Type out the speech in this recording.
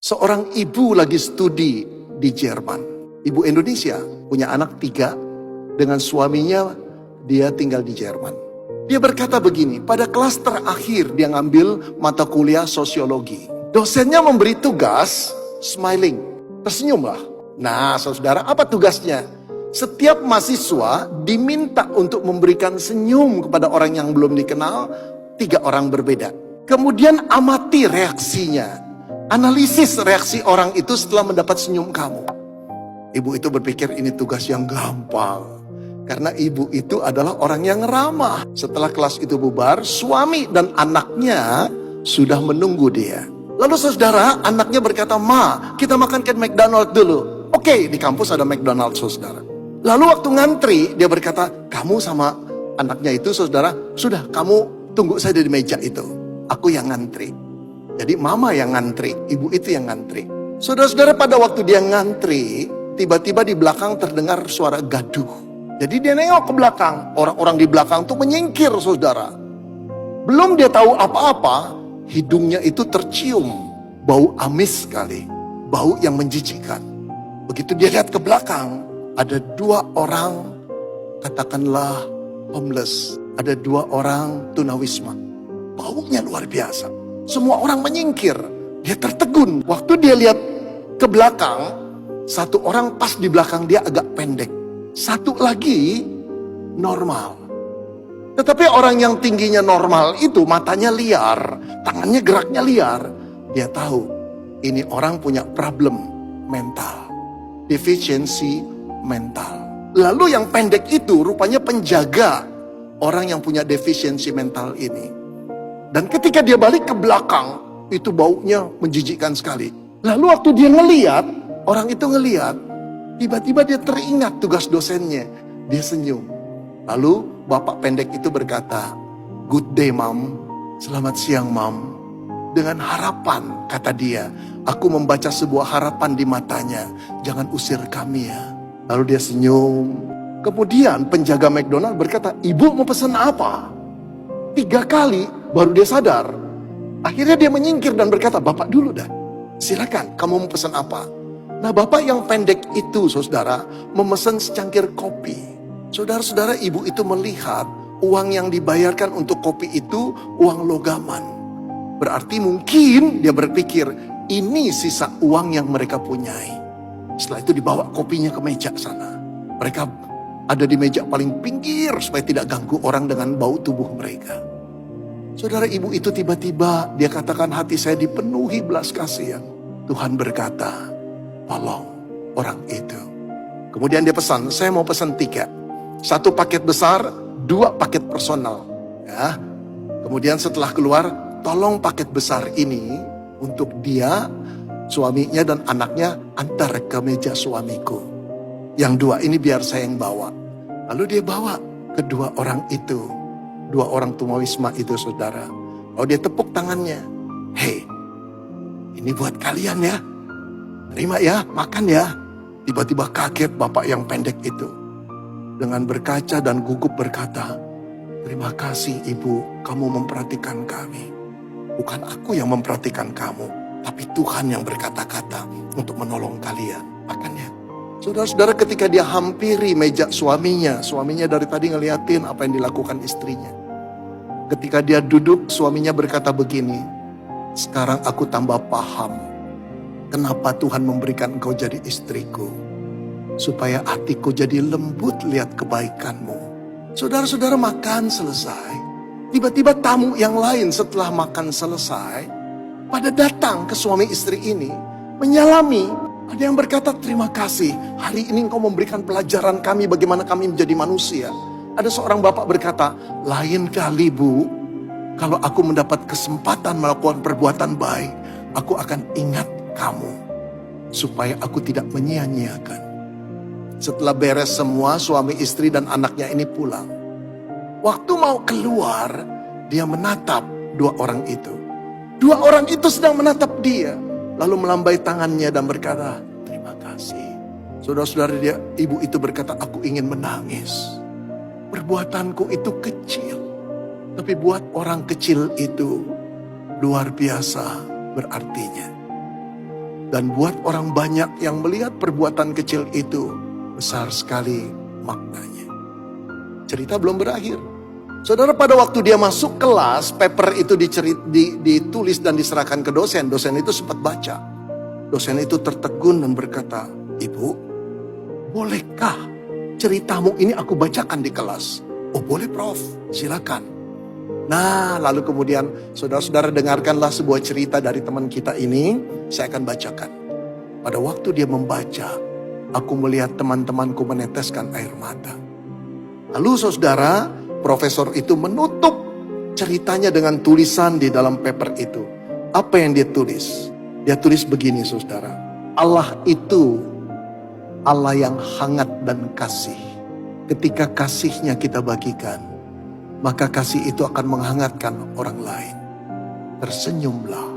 Seorang ibu lagi studi di Jerman. Ibu Indonesia punya anak 3 dengan suaminya, dia tinggal di Jerman. Dia berkata begini, pada kelas terakhir dia ngambil mata kuliah sosiologi. Dosennya memberi tugas smiling, tersenyumlah. Nah, saudara, apa tugasnya? Setiap mahasiswa diminta untuk memberikan senyum kepada orang yang belum dikenal, 3 orang berbeda. Kemudian amati reaksinya. Analisis reaksi orang itu setelah mendapat senyum kamu. Ibu itu berpikir ini tugas yang gampang. Karena ibu itu adalah orang yang ramah. Setelah kelas itu bubar, suami dan anaknya sudah menunggu dia. Lalu saudara, anaknya berkata, "Ma, kita makan ke McDonald dulu." Oke, di kampus ada McDonald, saudara. Lalu waktu ngantri, dia berkata, "Kamu sama anaknya itu, saudara, sudah kamu tunggu saya di meja itu. Aku yang ngantri." Jadi mama yang ngantri, ibu itu yang ngantri. Saudara-saudara, pada waktu dia ngantri, tiba-tiba di belakang terdengar suara gaduh. Jadi dia nengok ke belakang, orang-orang di belakang tuh menyingkir, saudara. Belum dia tahu apa-apa, hidungnya itu tercium bau amis sekali, bau yang menjijikkan. Begitu dia lihat ke belakang, ada 2 orang, katakanlah homeless, ada 2 orang tunawisma. Baunya luar biasa. Semua orang menyingkir. Dia tertegun. Waktu dia lihat ke belakang, 1 orang pas di belakang dia agak pendek. 1 lagi normal. Tetapi orang yang tingginya normal itu matanya liar, tangannya geraknya liar. Dia tahu ini orang punya problem mental, deficiency mental. Lalu yang pendek itu rupanya penjaga orang yang punya deficiency mental ini. Dan ketika dia balik ke belakang, itu baunya menjijikkan sekali. Lalu waktu dia ngeliat, orang itu ngeliat, tiba-tiba dia teringat tugas dosennya. Dia senyum. Lalu bapak pendek itu berkata, "Good day, Mom." Selamat siang, Mom. Dengan harapan, kata dia, "Aku membaca sebuah harapan di matanya. Jangan usir kami ya." Lalu dia senyum. Kemudian penjaga McDonald berkata, "Ibu mau pesan apa?" 3 kali baru dia sadar. Akhirnya dia menyingkir dan berkata, "Bapak dulu dah. Silakan, kamu mau pesan apa?" Nah, bapak yang pendek itu, saudara, memesan secangkir kopi. Saudara-saudara, ibu itu melihat uang yang dibayarkan untuk kopi itu uang logaman. Berarti mungkin dia berpikir, ini sisa uang yang mereka punyai. Setelah itu dibawa kopinya ke meja sana. Mereka ada di meja paling pinggir supaya tidak ganggu orang dengan bau tubuh mereka. Saudara, ibu itu tiba-tiba dia katakan, "Hati saya dipenuhi belas kasihan." Tuhan berkata, "Tolong orang itu." Kemudian dia pesan, "Saya mau pesan 3. 1 paket besar, 2 paket personal." Ya. Kemudian setelah keluar, "Tolong paket besar ini untuk dia, suaminya dan anaknya antar ke meja suamiku. Yang 2 ini biar saya yang bawa." Lalu dia bawa kedua orang itu. 2 orang tunawisma itu, saudara. Lalu dia tepuk tangannya. "Hei, ini buat kalian ya. Terima ya, makan ya." Tiba-tiba kaget bapak yang pendek itu. Dengan berkaca dan gugup berkata, "Terima kasih ibu, kamu memperhatikan kami. Bukan aku yang memperhatikan kamu, tapi Tuhan yang berkata-kata untuk menolong kalian. Makan ya." Saudara-saudara, ketika dia hampiri meja suaminya dari tadi ngeliatin apa yang dilakukan istrinya. Ketika dia duduk, suaminya berkata begini, "Sekarang aku tambah paham kenapa Tuhan memberikan engkau jadi istriku. Supaya hatiku jadi lembut lihat kebaikanmu." Saudara-saudara, makan selesai. Tiba-tiba tamu yang lain setelah makan selesai, pada datang ke suami istri ini, menyalami. Ada yang berkata, "Terima kasih, hari ini engkau memberikan pelajaran kami bagaimana kami menjadi manusia." Ada seorang bapak berkata, "Lain kali Bu, kalau aku mendapat kesempatan melakukan perbuatan baik, aku akan ingat kamu, supaya aku tidak menyia-nyiakan." Setelah beres semua, suami istri dan anaknya ini pulang. Waktu mau keluar, dia menatap 2 orang itu. 2 orang itu sedang menatap dia. Lalu melambai tangannya dan berkata, "Terima kasih." Saudara-saudara, ibu itu berkata, "Aku ingin menangis. Perbuatanku itu kecil. Tapi buat orang kecil itu luar biasa berartinya." Dan buat orang banyak yang melihat perbuatan kecil itu, besar sekali maknanya. Cerita belum berakhir. Saudara, pada waktu dia masuk kelas, paper itu ditulis dan diserahkan ke dosen. Dosen itu sempat baca. Dosen itu tertegun dan berkata, "Ibu, bolehkah ceritamu ini aku bacakan di kelas?" "Oh boleh Prof, silakan." Nah, lalu kemudian saudara-saudara dengarkanlah sebuah cerita dari teman kita ini. Saya akan bacakan. Pada waktu dia membaca, aku melihat teman-temanku meneteskan air mata. Lalu saudara, profesor itu menutup ceritanya dengan tulisan di dalam paper itu. Apa yang dia tulis? Dia tulis begini saudara. Allah itu Allah yang hangat dan kasih. Ketika kasihnya kita bagikan, maka kasih itu akan menghangatkan orang lain. Tersenyumlah